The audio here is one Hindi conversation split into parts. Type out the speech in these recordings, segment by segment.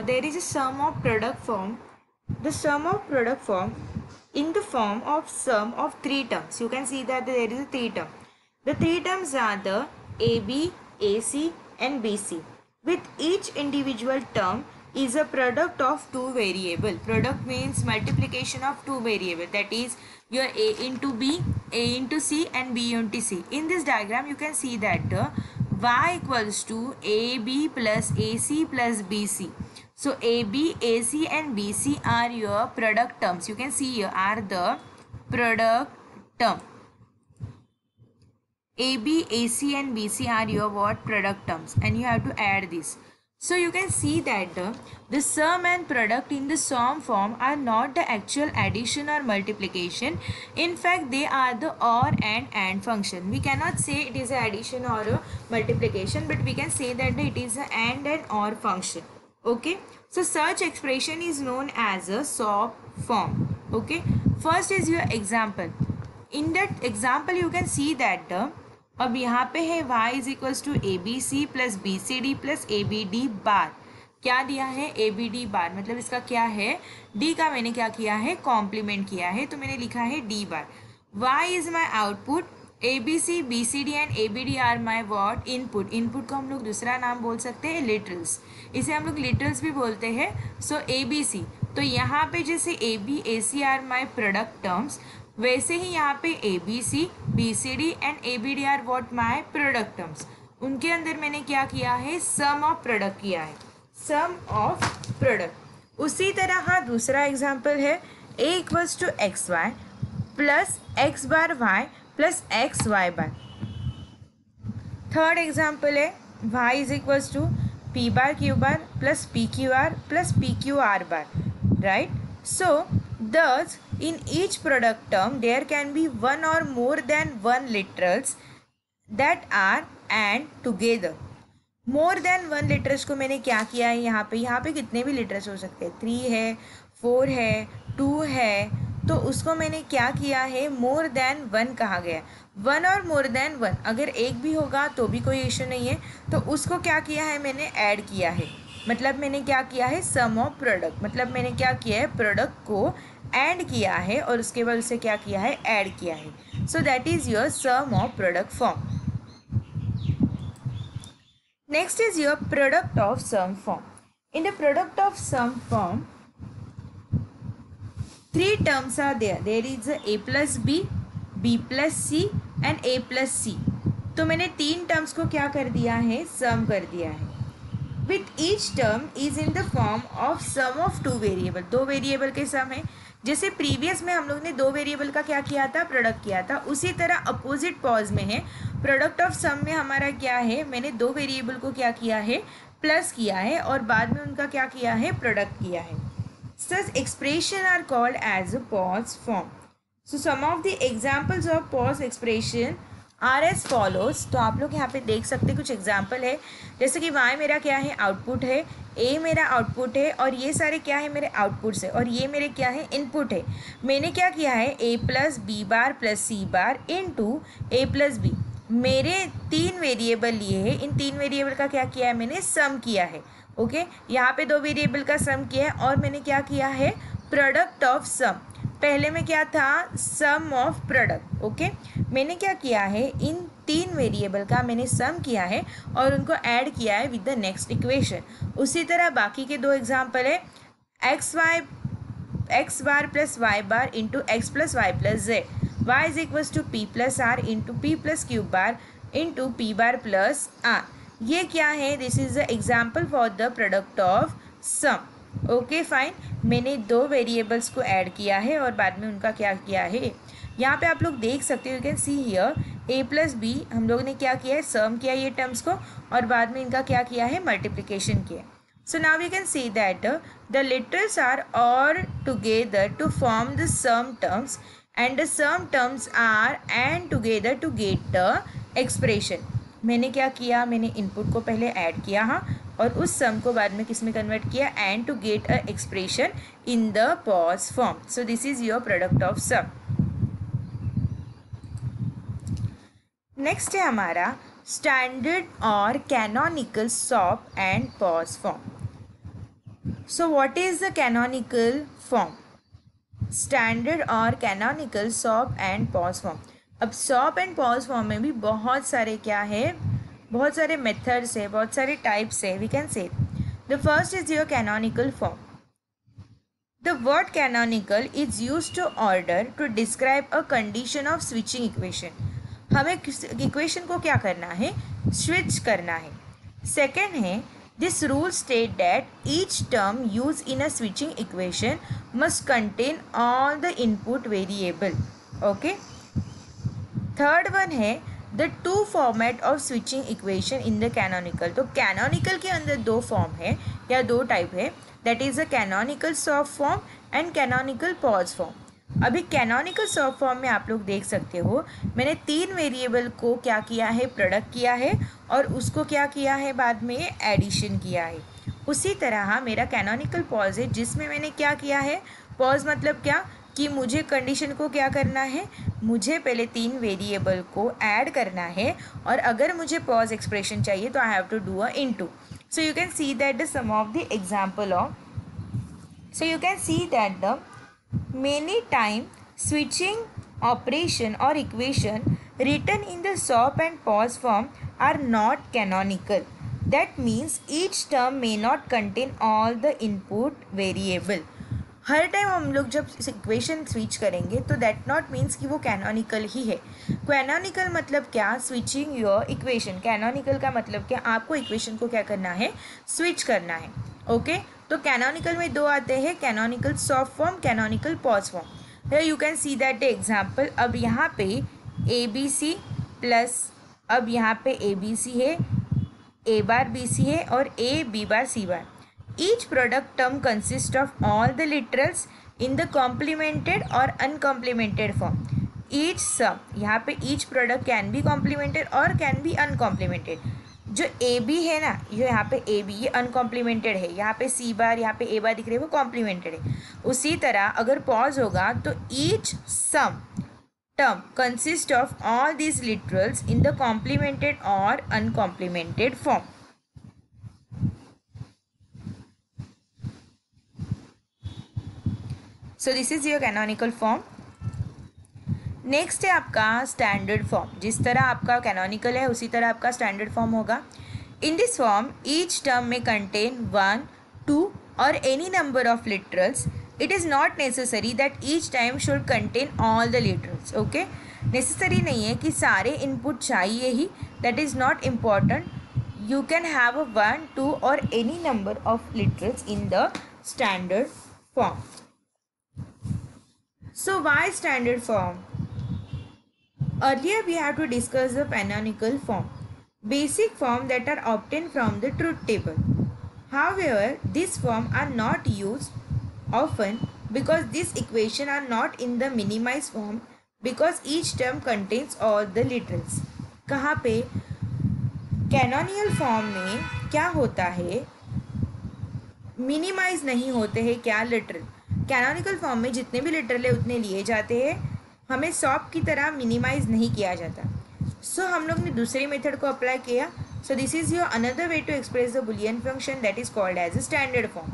there is a sum of product form. The sum of product form in the form of sum of three terms. You can see that there is a three term. The three terms are the AB, AC and BC. With each individual term is a product of two variable. Product means multiplication of two variable, that is your A into B, A into C and B into C. In this diagram you can see that y equals to AB plus AC plus BC. So AB, AC and BC are your product terms. You can see here are the product term. AB, AC and BC are your what? Product terms, and you have to add this. So you can see that the sum and product in the sum form are not the actual addition or multiplication. In fact, they are the or and function. We cannot say it is an addition or a multiplication, but we can say that it is an and or function. Okay, so such expression is known as a SOP form. Okay, first is your example. In that example you can see that अब यहाँ पे है y is equals to A B C plus B C D plus A B D bar. क्या दिया है? A B D bar. मतलब इसका क्या है? डी का मैंने क्या किया है? कॉम्प्लीमेंट किया है, तो मैंने लिखा है D bar. y is my output. A B C, B C D and A B D are my what? Input. Input को हम लोग दूसरा नाम बोल सकते हैं लिटरल्स. इसे हम लोग लिटरल्स भी बोलते हैं. सो ए बी सी, तो यहाँ पे जैसे A B A C are my product terms, वैसे ही यहाँ पे A B C, B C D and A B D are what? My product terms. उनके अंदर मैंने क्या किया है? सम ऑफ प्रोडक्ट किया है. Sum of product. उसी तरह हाँ दूसरा एग्जाम्पल है A equals to X Y plus X bar Y plus X Y bar. Third example है y is equals to P bar Q bar plus P Q R plus P Q R bar. Right. So thus in each product term there can be one or more than one literals that are and together. More than one literals को मैंने क्या किया है? यहाँ पे कितने भी लिटरल्स हो सकते हैं. 3 है, 4 है, 2 है, तो उसको मैंने क्या किया है? मोर देन वन कहा गया. वन और मोर देन वन, अगर एक भी होगा तो भी कोई इशू नहीं है, तो उसको क्या किया है? मैंने ऐड किया है. मतलब मैंने क्या किया है? Sum of product. मतलब मैंने क्या किया है? प्रोडक्ट को एंड किया है और उसके बाद उसे क्या किया है? ऐड किया है. So that is your sum of product form. Next is your product of sum form. In the product of sum form 3 terms are there. There is a plus b, b plus c and a plus c. तो मैंने 3 टर्म्स को क्या कर दिया है? सम कर दिया है. With each term is in the form of sum of 2 variable. 2 variable के सम है. जैसे प्रीवियस में हम लोग ने 2 वेरिएबल का क्या किया था? प्रोडक्ट किया था. उसी तरह अपोजिट पॉज में है. प्रोडक्ट ऑफ सम में हमारा क्या है? मैंने 2 वेरिएबल को क्या किया है? प्लस किया है और बाद में उनका क्या किया है? प्रोडक्ट किया है. Such expression are called as a pause form. So some of the examples of pause expression are as follows. तो आप लोग यहाँ पे देख सकते हैं कुछ एग्जाम्पल है. जैसे कि y मेरा क्या है? आउटपुट है. a मेरा आउटपुट है और ये सारे क्या है? मेरे आउटपुट्स है और ये मेरे क्या है? इनपुट है. मैंने क्या किया है? a plus B bar plus C bar into A plus B. मेरे 3 वेरिएबल लिए है. इन 3 वेरिएबल का क्या किया है? मैंने सम किया है. ओके यहाँ पे 2 वेरिएबल का सम किया है और मैंने क्या किया है? प्रोडक्ट ऑफ सम. पहले में क्या था? सम ऑफ प्रोडक्ट. ओके मैंने क्या किया है? इन 3 वेरिएबल का मैंने सम किया है और उनको ऐड किया है विद द नेक्स्ट इक्वेशन. उसी तरह बाकी के 2 एग्जाम्पल है X bar plus Y bar into X plus Y plus Z. Y is equals to P plus R into P plus Q bar into P bar plus R. ये क्या है? This is the example for the product of sum. Okay fine. मैंने 2 वेरिएबल्स को ऐड किया है और बाद में उनका क्या किया है? यहाँ पे आप लोग देख सकते हो. You can see here a plus B हम लोग ने क्या किया है? सम किया ये टर्म्स को और बाद में इनका क्या किया है? मल्टीप्लिकेशन किया. So now we can see that the literals are all together to form the sum terms and the sum terms are and together to get the expression. मैंने क्या किया? मैंने इनपुट को पहले ऐड किया हाँ और उस सम को बाद में किस में कन्वर्ट किया? And to get a expression in the POS form. So this is your product of sum. Next है हमारा स्टैंडर्ड और canonical SOP and POS form. So what is the canonical form? Standard और canonical SOP and POS form. अब सॉप एंड पॉज फॉर्म में भी बहुत सारे क्या है, बहुत सारे मेथड्स है, बहुत सारे टाइप्स है. We can say the first is your canonical form. The word canonical is use to order to describe a condition of switching equation. हमें इक्वेशन को क्या करना है, स्विच करना है. सेकेंड है, this rule state that each term used in a switching equation must contain all the input variable. Okay. Third one है the two format of switching equation in the canonical. तो canonical के अंदर दो फॉर्म है या दो टाइप है, that is a canonical soft form and canonical pause form. अभी कैनोनिकल सॉफ्ट फॉर्म में आप लोग देख सकते हो, मैंने तीन वेरिएबल को क्या किया है, प्रोडक्ट किया है और उसको क्या किया है, बाद में एडिशन किया है. उसी तरह मेरा कैनोनिकल पॉज है जिसमें मैंने क्या किया है, पॉज मतलब क्या कि मुझे कंडीशन को क्या करना है, मुझे पहले तीन वेरिएबल को ऐड करना है और अगर मुझे पॉज एक्सप्रेशन चाहिए तो I have to do a into. So you can see that the sum of the example of, so you can see that the many time switching operation or equation written in the stop and pause form are not canonical. That means each term may not contain all the input variable. Her time हम लोग जब इक्वेशन स्विच करेंगे तो दैट नॉट मीन्स कि वो कैनोनिकल ही है. कैनोनिकल मतलब क्या, स्विचिंग योर इक्वेशन. कैनोनिकल का मतलब क्या, आपको इक्वेशन को क्या करना है, स्विच करना है. ओके तो कैनोनिकल में दो आते हैं, canonical SOP form, canonical POS form. Here you can see that the example. अब यहाँ पे ए बी सी प्लस, अब यहाँ पे ए बी सी है, ए बार बी सी है और A B bar C bar. Each product term consists of all the literals in the complemented or uncomplemented form. Each sum, यहाँ पे each product can be complemented or can be uncomplemented. जो ए बी है ना, ये यहाँ पे ए बी, ये अनकॉम्प्लीमेंटेड है. यहाँ पे सी बार, यहाँ पे ए बार दिख रही है, वो कॉम्प्लीमेंटेड है. उसी तरह अगर पॉज होगा तो each sum term consist of all these literals in the complemented और uncomplemented form. So this is your canonical form. Next है आपका स्टैंडर्ड फॉर्म. जिस तरह आपका कैनोनिकल है उसी तरह आपका स्टैंडर्ड फॉर्म होगा. In this form each term में कंटेन 1, 2 और any number of literals. It is not necessary that each time should contain all the literals. Okay, necessary नहीं है कि सारे इनपुट चाहिए ही, that is not important. You can have 1, 2 और any number of literals in the standard form. So why standard form? Earlier we have to discuss the canonical form, basic form that are obtained from the truth table. However, this form are not used often because these equation are not in the minimized form because each term contains all the literals. कहाँ पे canonical form में क्या होता है, मिनिमाइज नहीं होते हैं क्या, लिटरल. कैनोनिकल फॉर्म में जितने भी लिटरल है उतने लिए जाते हैं, हमें सॉप की तरह मिनिमाइज नहीं किया जाता. सो हम लोग ने दूसरे मेथड को अप्लाई किया. So this is your another way to express the Boolean function that is called as a standard form.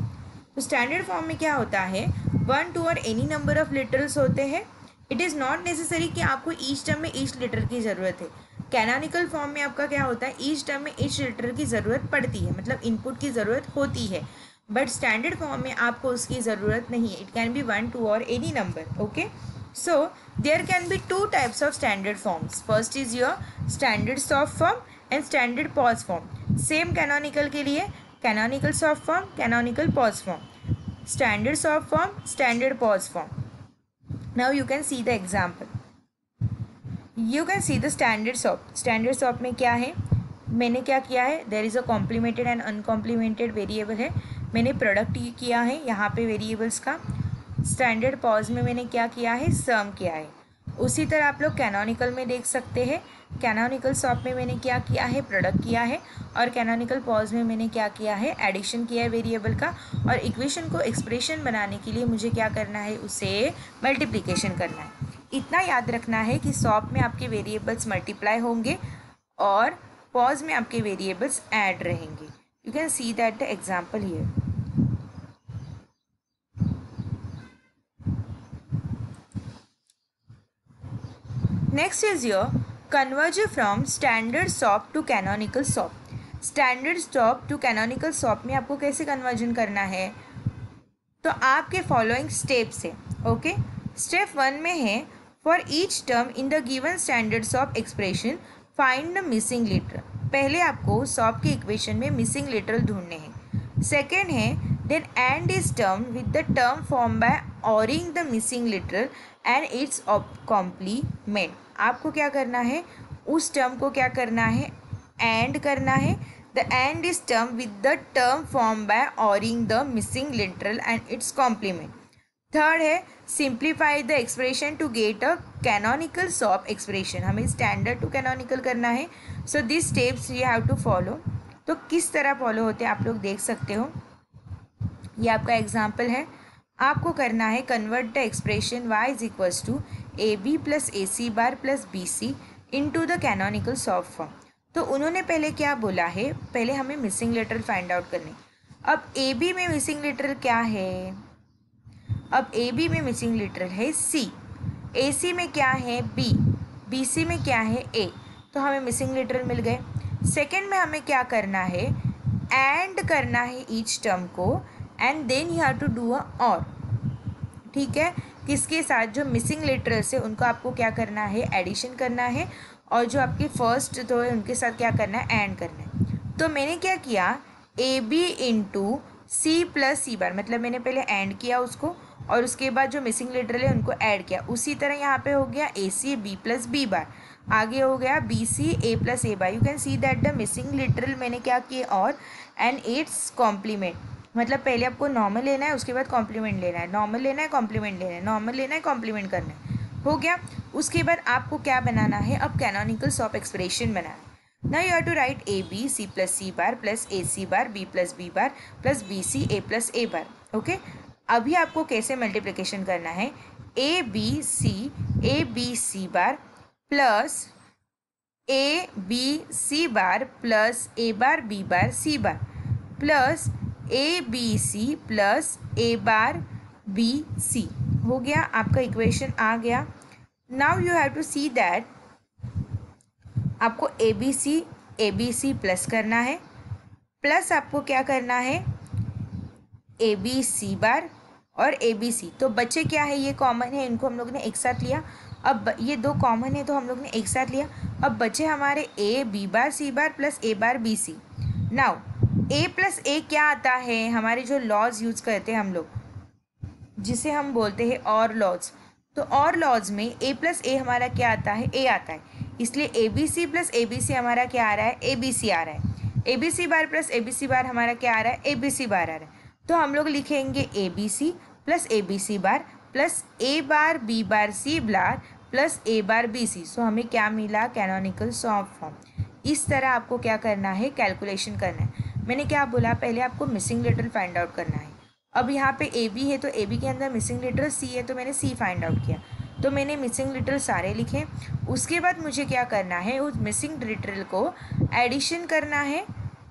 तो स्टैंडर्ड फॉर्म में क्या होता है, 1, 2 और एनी नंबर ऑफ लिटरल्स होते हैं. इट इज़ नॉट नेसेसरी कि आपको ईच टर्म में ईच लिटर की ज़रूरत है. कैनोनिकल फॉर्म में आपका क्या होता है, ईच टर्म में ईच लिटर की ज़रूरत पड़ती है, मतलब इनपुट की ज़रूरत होती है. बट स्टैंडर्ड फॉर्म में आपको उसकी ज़रूरत नहीं है. इट कैन बी 1, 2 और any number. Okay, so there can be 2 types of standard forms. First is your standard SOP form and standard POS form. Same canonical के लिए canonical SOP form, canonical POS form, standard SOP form, standard POS form. Now you can see the example. You can see the standard SOP. Standard SOP में क्या है, मैंने क्या किया है, there is a complemented and uncomplemented variable है. मैंने प्रोडक्ट किया है यहाँ पे वेरिएबल्स का. स्टैंडर्ड पॉज में मैंने क्या किया है, सम किया है. उसी तरह आप लोग कैनोनिकल में देख सकते हैं. कैनोनिकल सॉफ्ट में मैंने क्या किया है, प्रोडक्ट किया है. और कैनोनिकल पॉज में मैंने क्या किया है, एडिशन किया है वेरिएबल का. और इक्वेशन को एक्सप्रेशन बनाने के लिए मुझे क्या करना है, उसे मल्टीप्लिकेशन करना है. इतना याद रखना है कि सॉफ्ट में आपके वेरिएबल्स मल्टीप्लाई होंगे और पॉज में आपके वेरिएबल्स ऐड रहेंगे. You can see that the example here. Next is your conversion from standard SOP to canonical SOP. Standard SOP to canonical SOP में आपको कैसे कन्वर्जन करना है, तो आपके फॉलोइंग स्टेप्स है। ओके, स्टेप 1 में है for each term in the given standard SOP expression find the missing literal. पहले आपको सॉप के इक्वेशन में मिसिंग लिटरल ढूंढने हैं। सेकेंड है then and is term with the term form by ORing the missing literal and its complement. आपको क्या करना है, उस टर्म को क्या करना है, एंड करना है। The AND is term with the term form by ORing the missing literal and its complement. Third है simplify the expression to get a canonical SOP expression. हमें स्टैंडर्ड टू कैनोनिकल करना है। So this steps you have to follow. तो किस तरह फॉलो होते हैं आप लोग देख सकते हो, ये आपका एग्जाम्पल है। आपको करना है convert the expression y is equals to A B plus A C bar plus B C into the canonical SOP form. तो उन्होंने पहले क्या बोला है, पहले हमें मिसिंग लिटरल फाइंड आउट करनी। अब ए बी में मिसिंग लिटरल क्या है, अब ए बी में मिसिंग लिटरल है सी, ए सी में क्या है बी, बी सी में क्या है ए, तो हमें मिसिंग लिटरल मिल गए। सेकेंड में हमें क्या करना है, एंड करना है ईच टर्म को and then you have to do a or. ठीक है, किसके साथ, जो मिसिंग लिटरल्स है उनको आपको क्या करना है, एडिशन करना है, और जो आपके फर्स्ट तो है उनके साथ क्या करना है, एंड करना है। तो मैंने क्या किया, A B into C plus C bar, मतलब मैंने पहले एंड किया उसको और उसके बाद जो मिसिंग लिटरल है उनको ऐड किया। उसी तरह यहाँ पे हो गया A C B plus B bar, आगे हो गया B C A plus A bar. You can see that the missing literal मैंने क्या किए और एंड इट्स कॉम्प्लीमेंट, मतलब पहले आपको नॉर्मल लेना है, उसके बाद कॉम्प्लीमेंट लेना है, नॉर्मल लेना है, कॉम्प्लीमेंट लेना है, नॉर्मल लेना है, कॉम्प्लीमेंट करना है, हो गया। उसके बाद आपको क्या बनाना है, अब कैनोनिकल सॉप एक्सप्रेशन बनाना है। Now you have to write a b c plus c bar plus a c bar b plus b bar plus b c a plus a bar। Okay, अभी आपको कैसे मल्टीप्लिकेशन करना है, a b c bar plus a b c bar plus a bar b bar c bar plus a b c plus a bar b c। हो गया, आपका इक्वेशन आ गया। Now you have to see that आपको ए बी सी प्लस करना है, प्लस आपको क्या करना है, ए बी सी बार और ए बी सी। तो बच्चे क्या है, ये कॉमन है, इनको हम लोग ने एक साथ लिया। अब ये दो कॉमन है तो हम लोग ने एक साथ लिया। अब बचे हमारे A B bar C bar plus A bar B C. Now A plus A क्या आता है, हमारे जो लॉज यूज करते हैं हम लोग, जिसे हम बोलते हैं और लॉज। तो और लॉज में ए प्लस ए हमारा क्या आता है, ए आता है, इसलिए A B C plus A B C हमारा क्या आ रहा है, ए बी सी आ रहा है। A B C bar plus A B C bar हमारा क्या आ रहा है, ए बी सी बार आ रहा है। तो हम लोग लिखेंगे A B C plus A B C bar plus A bar B bar C bar plus A bar B C. So हमें क्या मिला, कैनोनिकल सॉप फॉर्म। इस तरह आपको क्या करना है, कैलकुलेशन करना है। मैंने क्या बोला, पहले आपको मिसिंग लिटरल फाइंड आउट करना है। अब यहाँ पे ए बी है तो ए बी के अंदर मिसिंग लिटरल सी है, तो मैंने सी फाइंड आउट किया। तो मैंने मिसिंग लिटरल सारे लिखे। उसके बाद मुझे क्या करना है, उस मिसिंग लिटरल को एडिशन करना है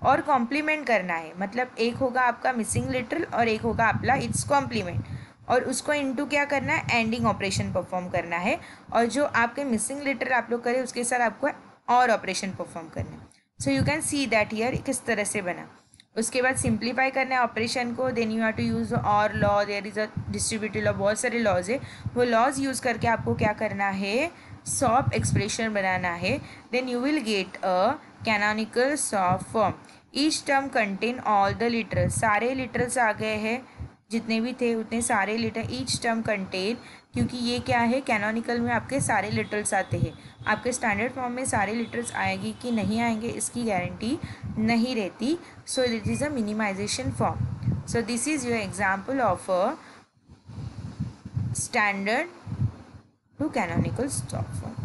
और कॉम्प्लीमेंट करना है। मतलब एक होगा आपका मिसिंग लिटरल और एक होगा आपका इट्स कॉम्प्लीमेंट, और उसको इनटू क्या करना है, एंडिंग ऑपरेशन परफॉर्म करना है। और जो आपके मिसिंग लिटरल आप लोग करें उसके साथ आपको और ऑपरेशन परफॉर्म करना है। सो you can see that here किस तरह से बना। उसके बाद सिंप्लीफाई करना है ऑपरेशन को, then you have to use OR law, there is a distributive law, बहुत सारे लॉज है। वो लॉज यूज़ करके आपको क्या करना है, सॉप एक्सप्रेशन बनाना है। Then you will get a canonical SOP form. Each term contain all the literals, सारे लिटरल्स आ गए हैं, जितने भी थे उतने सारे लिटर। ईच टर्म कंटेन, क्योंकि ये क्या है, कैनोनिकल में आपके सारे लिटरल्स आते हैं। आपके स्टैंडर्ड फॉर्म में सारे लिटरल्स आएंगी कि नहीं आएंगे इसकी गारंटी नहीं रहती। So this is a minimization form. So this is your example of a standard to canonical SOP form.